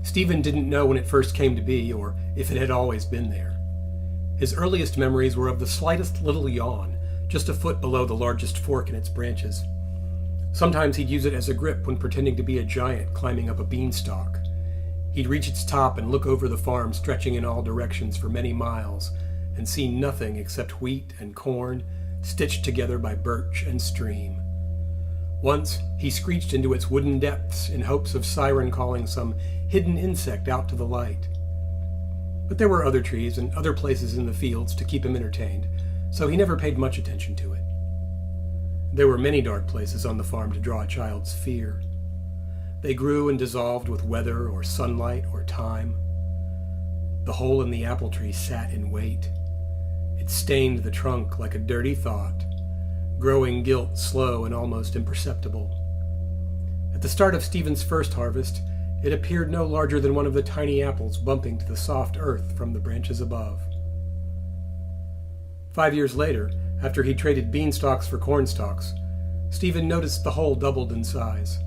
Stephen didn't know when it first came to be, or if it had always been there. His earliest memories were of the slightest little yawn, just a foot below the largest fork in its branches. Sometimes he'd use it as a grip when pretending to be a giant climbing up a beanstalk. He'd reach its top and look over the farm stretching in all directions for many miles, and see nothing except wheat and corn, stitched together by birch and stream. Once, he screeched into its wooden depths in hopes of siren calling some hidden insect out to the light. But there were other trees and other places in the fields to keep him entertained, so he never paid much attention to it. There were many dark places on the farm to draw a child's fear. They grew and dissolved with weather or sunlight or time. The hole in the apple tree sat in wait. It stained the trunk like a dirty thought, growing guilt slow and almost imperceptible. At the start of Stephen's first harvest, it appeared no larger than one of the tiny apples bumping to the soft earth from the branches above. 5 years later, after he traded beanstalks for cornstalks, Stephen noticed the hole doubled in size.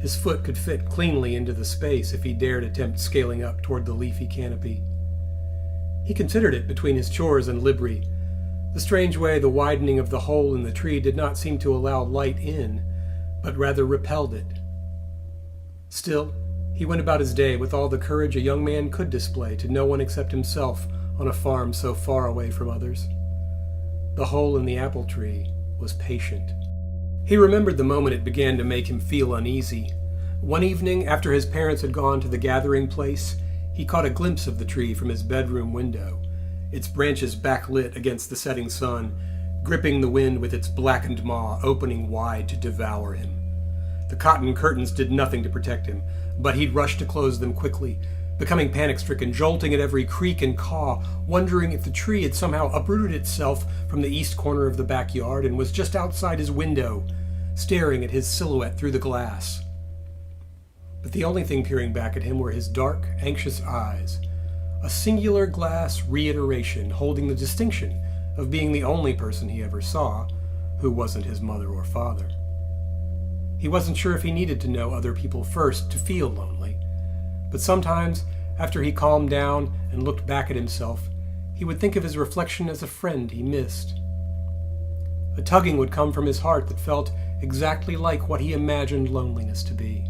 His foot could fit cleanly into the space if he dared attempt scaling up toward the leafy canopy. He considered it between his chores and Libri. The strange way the widening of the hole in the tree did not seem to allow light in, but rather repelled it. Still, he went about his day with all the courage a young man could display to no one except himself on a farm so far away from others. The hole in the apple tree was patient. He remembered the moment it began to make him feel uneasy. One evening, after his parents had gone to the gathering place, he caught a glimpse of the tree from his bedroom window, its branches backlit against the setting sun, gripping the wind with its blackened maw opening wide to devour him. The cotton curtains did nothing to protect him, but he'd rush to close them quickly, becoming panic-stricken, jolting at every creak and caw, wondering if the tree had somehow uprooted itself from the east corner of the backyard and was just outside his window, staring at his silhouette through the glass. But the only thing peering back at him were his dark, anxious eyes, a singular glass reiteration holding the distinction of being the only person he ever saw who wasn't his mother or father. He wasn't sure if he needed to know other people first to feel lonely, but sometimes, after he calmed down and looked back at himself, he would think of his reflection as a friend he missed. A tugging would come from his heart that felt exactly like what he imagined loneliness to be.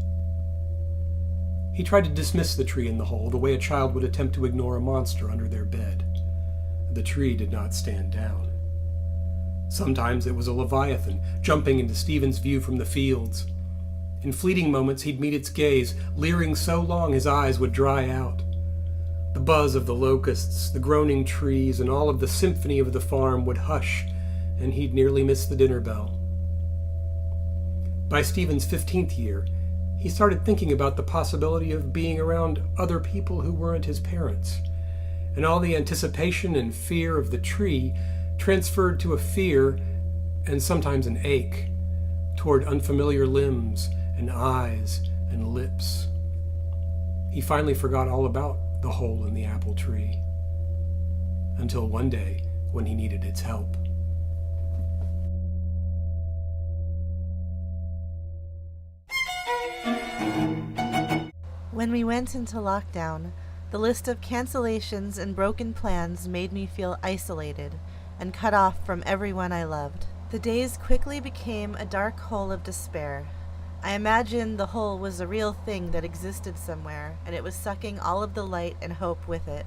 He tried to dismiss the tree in the hole the way a child would attempt to ignore a monster under their bed. The tree did not stand down. Sometimes it was a leviathan, jumping into Stephen's view from the fields. In fleeting moments he'd meet its gaze, leering so long his eyes would dry out. The buzz of the locusts, the groaning trees, and all of the symphony of the farm would hush, and he'd nearly miss the dinner bell. By Stephen's 15th year, he started thinking about the possibility of being around other people who weren't his parents, and all the anticipation and fear of the tree transferred to a fear, and sometimes an ache, toward unfamiliar limbs and eyes and lips. He finally forgot all about the hole in the apple tree, until one day when he needed its help. When we went into lockdown, the list of cancellations and broken plans made me feel isolated and cut off from everyone I loved. The days quickly became a dark hole of despair. I imagined the hole was a real thing that existed somewhere, and it was sucking all of the light and hope with it.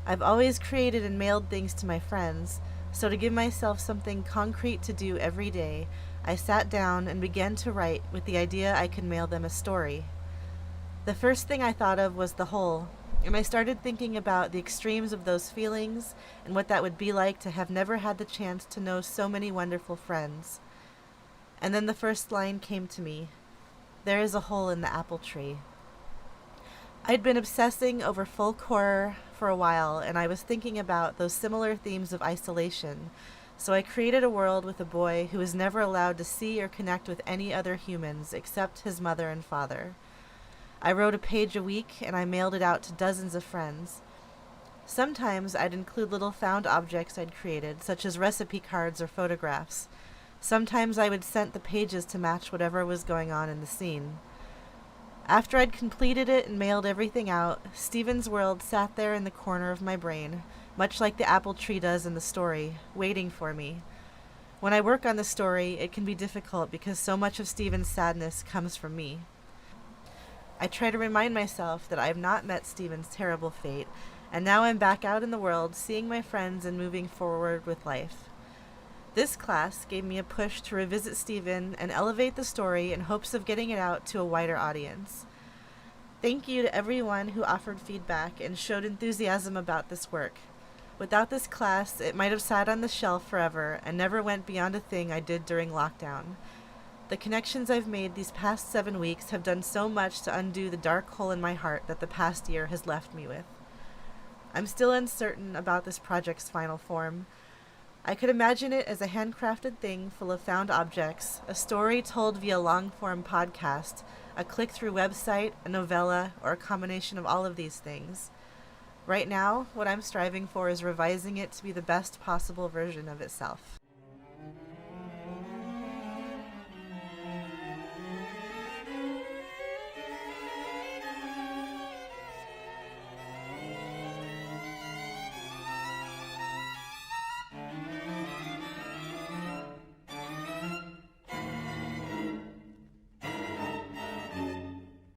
I've always created and mailed things to my friends, so to give myself something concrete to do every day, I sat down and began to write with the idea I could mail them a story. The first thing I thought of was the hole, and I started thinking about the extremes of those feelings and what that would be like to have never had the chance to know so many wonderful friends. And then the first line came to me. There is a hole in the apple tree. I'd been obsessing over folk horror for a while, and I was thinking about those similar themes of isolation, so I created a world with a boy who was never allowed to see or connect with any other humans except his mother and father. I wrote a page a week, and I mailed it out to dozens of friends. Sometimes I'd include little found objects I'd created, such as recipe cards or photographs. Sometimes I would scent the pages to match whatever was going on in the scene. After I'd completed it and mailed everything out, Stephen's world sat there in the corner of my brain, much like the apple tree does in the story, waiting for me. When I work on the story, it can be difficult because so much of Stephen's sadness comes from me. I try to remind myself that I have not met Stephen's terrible fate, and now I'm back out in the world, seeing my friends and moving forward with life. This class gave me a push to revisit Stephen and elevate the story in hopes of getting it out to a wider audience. Thank you to everyone who offered feedback and showed enthusiasm about this work. Without this class, it might have sat on the shelf forever and never went beyond a thing I did during lockdown. The connections I've made these past 7 weeks have done so much to undo the dark hole in my heart that the past year has left me with. I'm still uncertain about this project's final form. I could imagine it as a handcrafted thing full of found objects, a story told via long-form podcast, a click-through website, a novella, or a combination of all of these things. Right now, what I'm striving for is revising it to be the best possible version of itself.